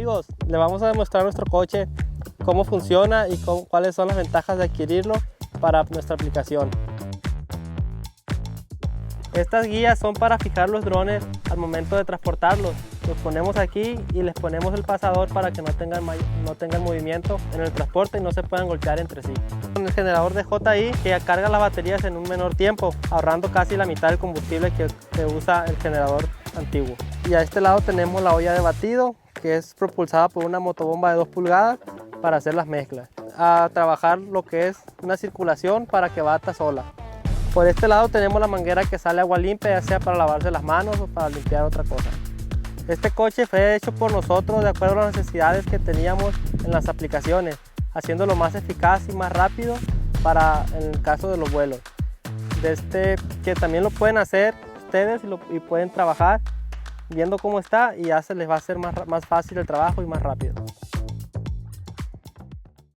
Amigos, le vamos a demostrar nuestro coche, cómo funciona y cuáles son las ventajas de adquirirlo para nuestra aplicación. Estas guías son para fijar los drones al momento de transportarlos. Los ponemos aquí y les ponemos el pasador para que no tengan movimiento en el transporte y no se puedan golpear entre sí. Con el generador de JI que carga las baterías en un menor tiempo, ahorrando casi la mitad del combustible que usa el generador antiguo. Y a este lado tenemos la olla de batido, que es propulsada por una motobomba de 2 pulgadas para hacer las mezclas. A trabajar lo que es una circulación para que bata sola. Por este lado tenemos la manguera que sale agua limpia, ya sea para lavarse las manos o para limpiar otra cosa. Este coche fue hecho por nosotros de acuerdo a las necesidades que teníamos en las aplicaciones, haciéndolo más eficaz y más rápido para en el caso de los vuelos. Que también lo pueden hacer ustedes y pueden trabajar viendo cómo está y ya se les va a hacer más fácil el trabajo y más rápido.